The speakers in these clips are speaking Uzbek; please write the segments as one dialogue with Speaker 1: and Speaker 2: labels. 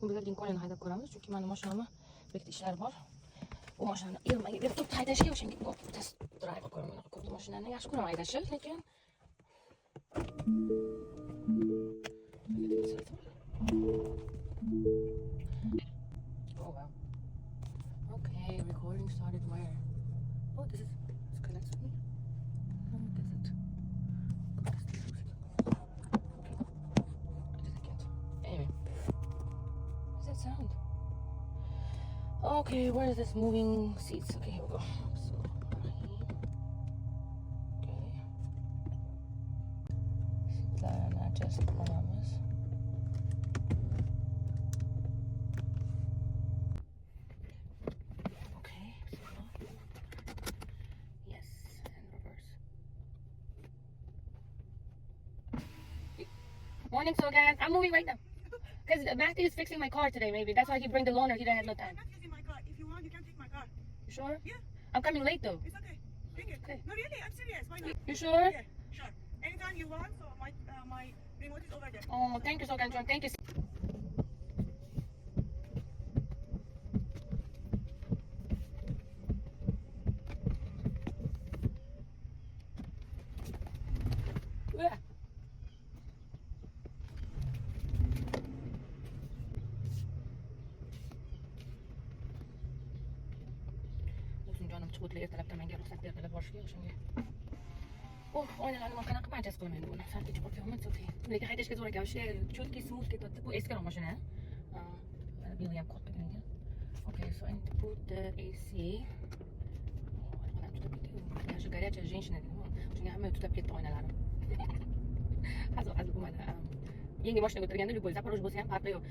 Speaker 1: Bugun biz Lincoln'ni haydab ko'ramiz, chunki meni mashinamni bitta ishlar bor. Bu mashinani Irmaga berib turibdi haydashga, o'shanga test drive ko'raman. Ko'p mashinani yaxshi ko'raman haydashni, lekin oh wow. Okay, recording started where? Oh, this connects with me. No, it doesn't. Anyway, what's that sound? Okay, where is this moving seats? Okay, here we go. Okay. Seatlarni adjust qilamiz. Okay, yes, and reverse. Morning, so guys, I'm moving right now. Because Matthew is fixing my car today, maybe. That's why he bring the loaner. He didn't have no time.
Speaker 2: I'm not using my car. If you want, you can take my car.
Speaker 1: You sure?
Speaker 2: Yeah.
Speaker 1: I'm coming late though.
Speaker 2: It's okay. Take it.
Speaker 1: Okay.
Speaker 2: No, really, I'm serious. Why not?
Speaker 1: You sure?
Speaker 2: Yeah, sure. Anytime you want. So my remote is over there.
Speaker 1: Oh, thank you so much. Thank you. Yeah. Jonim chiquvdi, ertalabdan menga ruxsat berdilar borishga, o'shanga. Oynalarni man qanaqa qilib adjust qilaman buni? Sal kechib qo'yapman, so'ki. Lekin haydashga zo'r ekan. O'sha cho'tki smooth ketyapti. Bu eskiroq mashina. Bili ham qotib ketgan ekan. Okay, so I need to put the AC. Я же горячая женщина. O'shanga hamma tutab ketdi oynalarim. Hazil bo'lmadi. Yangi mashinaga o'tirganda любой Zaporoj bo'lsa ham farqi yo'q.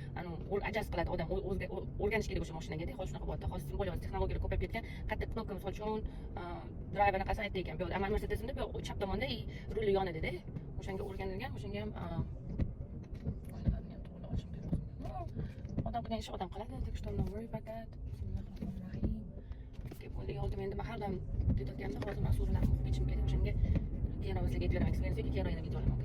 Speaker 1: Adjust qiladi odam o'ziga o'rganish kerak o'sha mashinaga. Hozir shunaqa bo'lyapti. Hozir bo'ladi. Texnologiyalar ko'payib ketgan. Katta knopka misol uchun drive anaqasi aytdi ekan. Bu yoqda amal Mercedes'da bu chap tomonda ruli yonida-da. O'shanga o'rganilgan, o'shanga ham oynalarni ham to'g'rilab olishim kerak. Odam qilgan ish odam qiladi. Так что don't worry about that. Bismillahirrohmanirrohim. Bunday oldim endi har doim ketayotganda hozir men so'zlarni o'qib ketishim kerak. O'shanga keyin sizlarga aytib beraman. Experience keyin yana video olaman.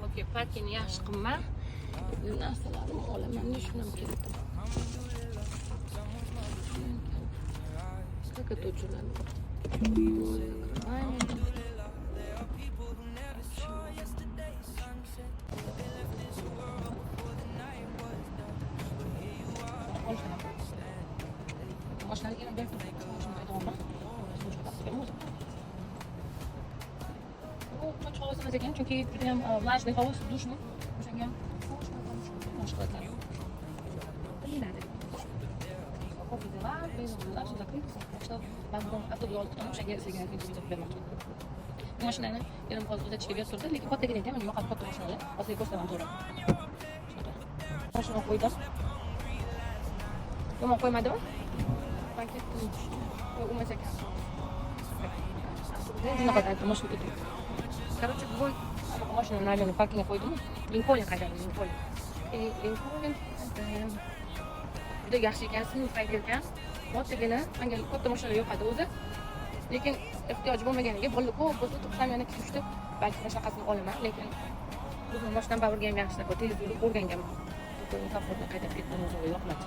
Speaker 1: Okay, parking yaxshi qilma. Narsalarni olaman, shunam ketdim. Как это училали? Можно ли берем Çok havasını çekeyim çünkü hem vlažный havuz duşlu. O'shanga ham boshqa qiladi. Ko'p demalar, bezovlar, все закрыто. Так что bag'dan avtoyo'l tutib o'shanga sizga video bermoqchiman. Bu mashinani yarim hozir uzatishga berib turdi, lekin kattagina ekan, menga yoqadi katta mashinalar. Hozir ko'rsataman to'g'ri. Mashina qo'ydim. Yomon qo'ymadimi? Paket bo'lmas ekan. Bunaqa aytdim, mashina ketdi. Короче, бой машину, наверное, паркинге qo'ydim. Lincoln qaydadim, Lincoln. Lincoln juda yaxshi ekan, smooth ekan. Moddagina, menga katta mashinalar yoqadi o'zi. Lekin ehtiyoj bo'lmaganiga bo'ldi ko'p bo'lsa to'xtam yana tushdi. Balki shunaqasini olaman, lekin bizning mashinadan bavrga ham yaxshi deb tez yurib o'rganganman. Butun komfortni qaytib ketdim, o'zimga yoqmadi.